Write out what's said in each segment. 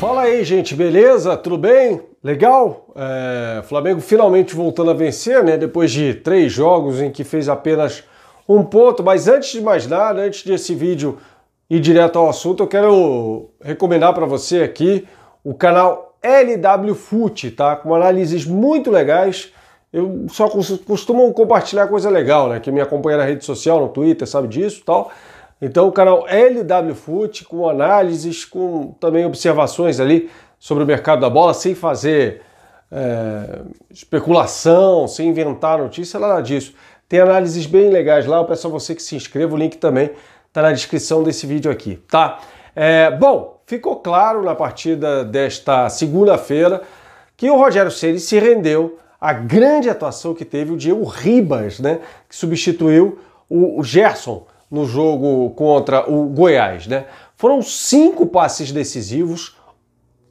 Fala aí, gente, beleza? Tudo bem? Legal? Flamengo finalmente voltando a vencer, né? Depois de 3 jogos em que fez apenas 1 ponto. Mas antes de mais nada, antes desse vídeo ir direto ao assunto, eu quero recomendar para você aqui o canal LW Fute, tá? Com análises muito legais. Eu só costumo compartilhar coisa legal, né? Que me acompanha na rede social, no Twitter, sabe disso e tal. Então o canal LW Fute com análises, com também observações ali sobre o mercado da bola, sem fazer especulação, sem inventar notícia, nada disso. Tem análises bem legais lá, eu peço a você que se inscreva, o link também está na descrição desse vídeo aqui, tá? Bom, ficou claro na partida desta segunda-feira que o Rogério Ceni se rendeu à grande atuação que teve o Diego Ribas, né? Que substituiu o Gerson no jogo contra o Goiás, né? Foram 5 passes decisivos,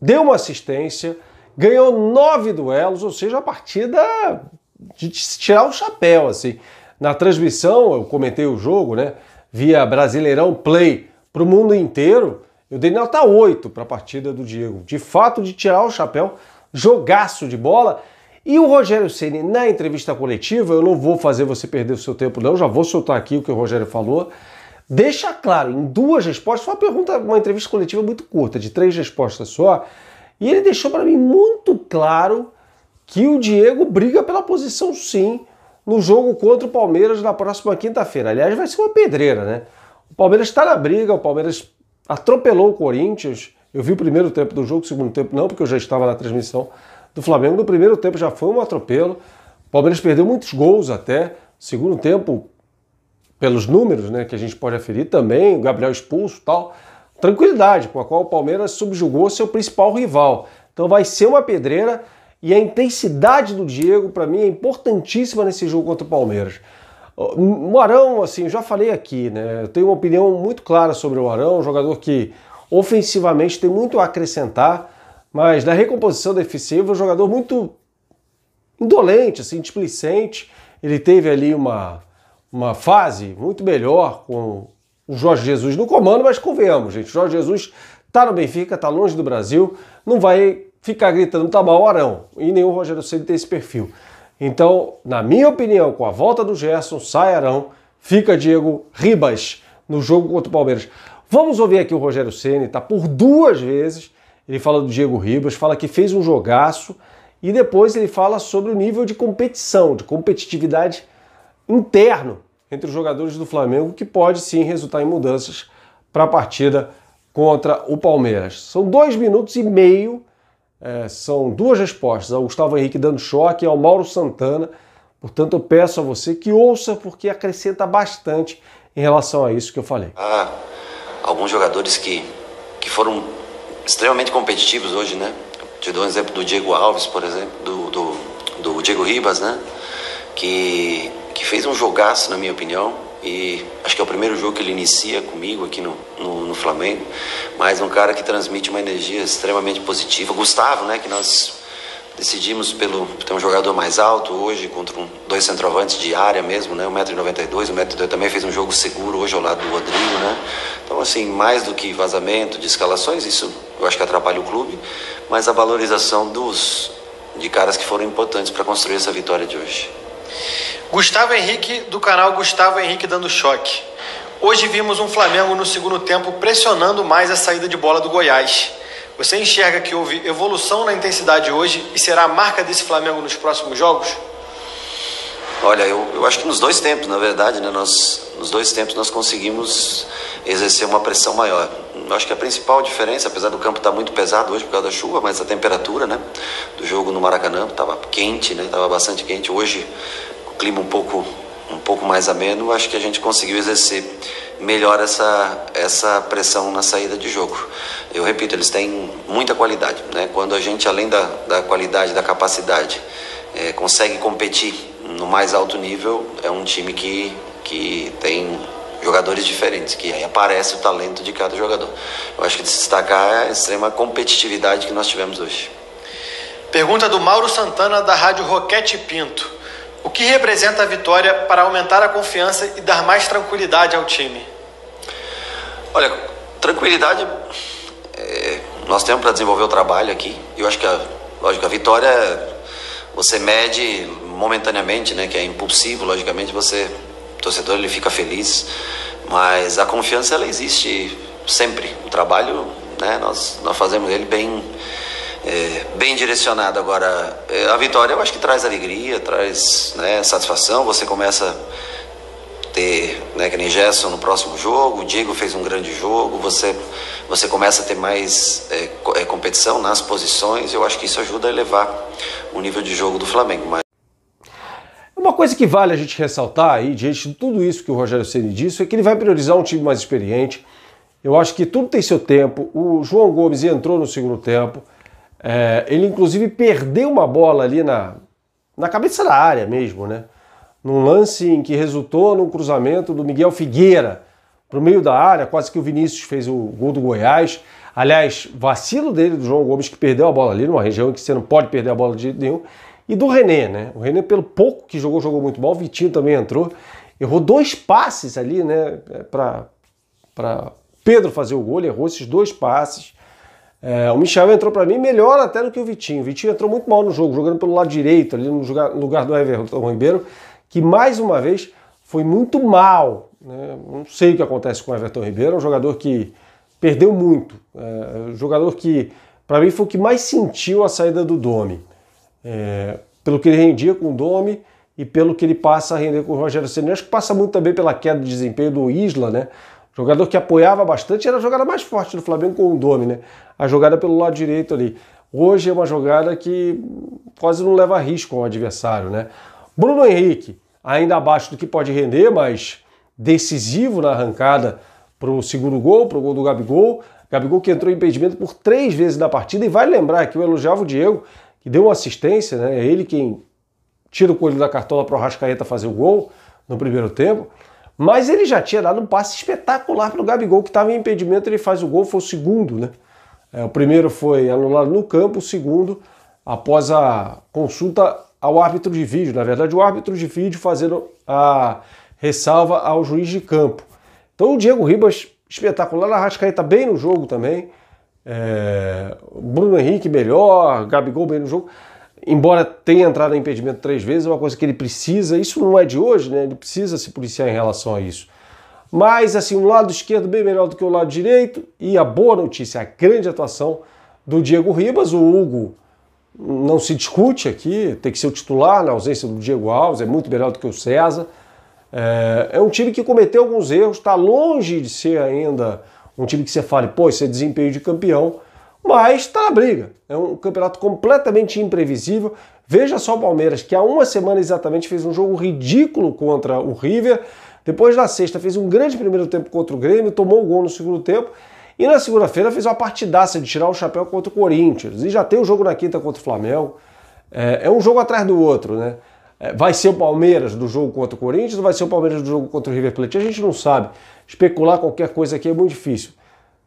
deu uma assistência, ganhou 9 duelos, ou seja, a partida de tirar o chapéu, assim. Na transmissão, eu comentei o jogo, né? Via Brasileirão Play para o mundo inteiro, eu dei nota 8 para a partida do Diego. De fato, de tirar o chapéu, jogaço de bola. E o Rogério Ceni, na entrevista coletiva, eu não vou fazer você perder o seu tempo não, já vou soltar aqui o que o Rogério falou, deixa claro, em 2 respostas, foi uma entrevista coletiva muito curta, de 3 respostas só, e ele deixou para mim muito claro que o Diego briga pela posição sim, no jogo contra o Palmeiras na próxima quinta-feira. Aliás, vai ser uma pedreira, né? O Palmeiras está na briga, o Palmeiras atropelou o Corinthians, eu vi o primeiro tempo do jogo, o segundo tempo não, porque eu já estava na transmissão do Flamengo. No primeiro tempo já foi um atropelo, o Palmeiras perdeu muitos gols até, segundo tempo, pelos números, né, que a gente pode aferir também, o Gabriel expulso e tal, tranquilidade com a qual o Palmeiras subjugou seu principal rival. Então vai ser uma pedreira e a intensidade do Diego, para mim, é importantíssima nesse jogo contra o Palmeiras. O Arão, assim, eu já falei aqui, né, eu tenho uma opinião muito clara sobre o Arão, um jogador que ofensivamente tem muito a acrescentar, mas na recomposição defensiva, um jogador muito indolente, assim, displicente. Ele teve ali uma fase muito melhor com o Jorge Jesus no comando, mas convenhamos, gente, o Jorge Jesus tá no Benfica, tá longe do Brasil, não vai ficar gritando tá mal o Arão, e nem o Rogério Ceni tem esse perfil. Então, na minha opinião, com a volta do Gerson, sai Arão, fica Diego Ribas no jogo contra o Palmeiras. Vamos ouvir aqui o Rogério Ceni, tá? Por 2 vezes ele fala do Diego Ribas, fala que fez um jogaço e depois ele fala sobre o nível de competição, de competitividade interno entre os jogadores do Flamengo, que pode sim resultar em mudanças para a partida contra o Palmeiras. São 2 minutos e meio, são 2 respostas, ao Gustavo Henrique dando choque e ao Mauro Santana. Portanto, eu peço a você que ouça, porque acrescenta bastante em relação a isso que eu falei. Alguns jogadores que foram extremamente competitivos hoje, né? Te dou um exemplo do Diego Alves, por exemplo, do Diego Ribas, né? Que fez um jogaço, na minha opinião, e acho que é o primeiro jogo que ele inicia comigo aqui no Flamengo, mas um cara que transmite uma energia extremamente positiva. Gustavo, né? Que nós decidimos ter um jogador mais alto hoje, contra 2 centroavantes de área mesmo, né? 1,92 m, 1,92 m também fez um jogo seguro hoje ao lado do Rodrigo, né? Então, assim, mais do que vazamento de escalações, isso eu acho que atrapalha o clube, mas a valorização de caras que foram importantes para construir essa vitória de hoje. Gustavo Henrique, do canal Gustavo Henrique dando choque. Hoje vimos um Flamengo no segundo tempo pressionando mais a saída de bola do Goiás. Você enxerga que houve evolução na intensidade hoje e será a marca desse Flamengo nos próximos jogos? Olha, eu acho que nos 2 tempos, na verdade, né, nos 2 tempos nós conseguimos exercer uma pressão maior. Eu acho que a principal diferença, apesar do campo estar muito pesado hoje por causa da chuva, mas a temperatura, né, do jogo no Maracanã estava quente, né, estava bastante quente. Hoje, com o clima um pouco mais ameno, acho que a gente conseguiu exercer melhor essa pressão na saída de jogo. Eu repito, eles têm muita qualidade, né? Quando a gente, além da qualidade, da capacidade, consegue competir no mais alto nível, é um time que tem jogadores diferentes, que aí aparece o talento de cada jogador. Eu acho que destacar a extrema competitividade que nós tivemos hoje. Pergunta do Mauro Santana, da Rádio Roquete Pinto. O que representa a vitória para aumentar a confiança e dar mais tranquilidade ao time? Olha, tranquilidade nós temos para desenvolver o trabalho aqui. Eu acho que lógico, a vitória você mede momentaneamente, né, que é impulsivo, logicamente o torcedor ele fica feliz, mas a confiança ela existe sempre. O trabalho, né, nós fazemos ele bem direcionado. Agora, a vitória eu acho que traz alegria, traz, né, satisfação. Você começa a ter, né, que nem Gerson no próximo jogo, o Diego fez um grande jogo, você começa a ter mais competição nas posições. Eu acho que isso ajuda a elevar o nível de jogo do Flamengo. Mas uma coisa que vale a gente ressaltar aí, diante de tudo isso que o Rogério Ceni disse, é que ele vai priorizar um time mais experiente. Eu acho que tudo tem seu tempo. O João Gomes entrou no segundo tempo. Ele inclusive perdeu uma bola ali na cabeça da área mesmo, né? Num lance em que resultou num cruzamento do Miguel Figueira para o meio da área, quase que o Vinícius fez o gol do Goiás. Aliás, vacilo dele, do João Gomes, que perdeu a bola ali, numa região em que você não pode perder a bola de jeito nenhum. E do René, né? O René, pelo pouco que jogou muito mal. O Vitinho também entrou. Errou 2 passes ali, né? Para Pedro fazer o gol. Ele errou esses 2 passes. O Michel entrou para mim melhor até do que o Vitinho. O Vitinho entrou muito mal no jogo, jogando pelo lado direito, ali no lugar do Everton Ribeiro, que mais uma vez foi muito mal, né? Não sei o que acontece com o Everton Ribeiro. É um jogador que perdeu muito. Um jogador que, para mim, foi o que mais sentiu a saída do Domi. Pelo que ele rendia com o Domi e pelo que ele passa a render com o Rogério Ceni. Acho que passa muito também pela queda de desempenho do Isla, né? Jogador que apoiava bastante, era a jogada mais forte do Flamengo com o Domi, né? A jogada pelo lado direito ali. Hoje é uma jogada que quase não leva risco ao adversário, né? Bruno Henrique, ainda abaixo do que pode render, mas decisivo na arrancada para o segundo gol, para o gol do Gabigol. Gabigol que entrou em impedimento por 3 vezes na partida. E vale lembrar que eu elogiava o Diego, que deu uma assistência, né? É ele quem tira o coelho da cartola para o Arrascaeta fazer o gol no primeiro tempo. Mas ele já tinha dado um passe espetacular para o Gabigol, que estava em impedimento. Ele faz o gol, foi o segundo, né? O primeiro foi anulado no campo, o segundo após a consulta ao árbitro de vídeo. Na verdade, o árbitro de vídeo fazendo a ressalva ao juiz de campo. Então o Diego Ribas, espetacular. Arrascaeta bem no jogo também. Bruno Henrique melhor, Gabigol bem no jogo. Embora tenha entrado em impedimento 3 vezes, é uma coisa que ele precisa. Isso não é de hoje, né? Ele precisa se policiar em relação a isso. Mas, assim, o lado esquerdo bem melhor do que o lado direito. E a boa notícia, a grande atuação do Diego Ribas. O Hugo não se discute aqui, tem que ser o titular na ausência do Diego Alves, é muito melhor do que o César. É um time que cometeu alguns erros, está longe de ser ainda um time que você fale, pô, isso é desempenho de campeão, mas está na briga. É um campeonato completamente imprevisível. Veja só o Palmeiras, que há uma semana exatamente fez um jogo ridículo contra o River. Depois, na sexta, fez um grande primeiro tempo contra o Grêmio, tomou o gol no segundo tempo. E na segunda-feira fez uma partidaça de tirar o chapéu contra o Corinthians. E já tem o jogo na quinta contra o Flamengo. É um jogo atrás do outro, né? Vai ser o Palmeiras do jogo contra o Corinthians ou vai ser o Palmeiras do jogo contra o River Plate? A gente não sabe. Especular qualquer coisa aqui é muito difícil.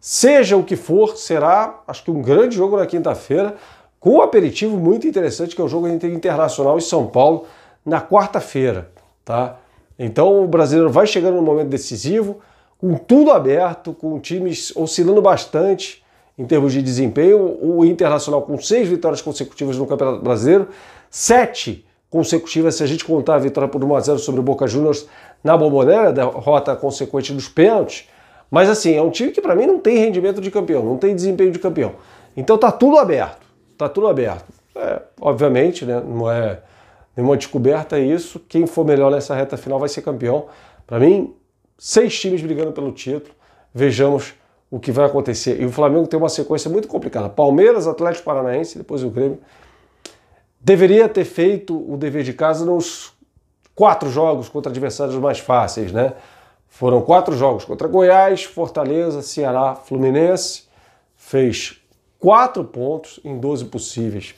Seja o que for, será, acho que um grande jogo na quinta-feira, com um aperitivo muito interessante, que é o jogo entre Internacional e São Paulo, na quarta-feira, tá? Então o brasileiro vai chegando no momento decisivo, com tudo aberto, com times oscilando bastante em termos de desempenho. O Internacional com 6 vitórias consecutivas no Campeonato Brasileiro, 7 consecutivas se a gente contar a vitória por 1-0 sobre o Boca Juniors na Bombonera, derrota consequente dos pênaltis. Mas assim, é um time que para mim não tem rendimento de campeão, não tem desempenho de campeão. Então tá tudo aberto, tá tudo aberto. Obviamente, né, não é nenhuma descoberta isso. Quem for melhor nessa reta final vai ser campeão. Para mim, 6 times brigando pelo título. Vejamos o que vai acontecer. E o Flamengo tem uma sequência muito complicada. Palmeiras, Atlético Paranaense, depois o Grêmio. Deveria ter feito o dever de casa nos 4 jogos contra adversários mais fáceis, né? Foram 4 jogos contra Goiás, Fortaleza, Ceará, Fluminense. Fez 4 pontos em 12 possíveis.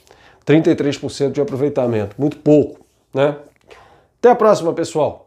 33% de aproveitamento. Muito pouco, né? Até a próxima, pessoal.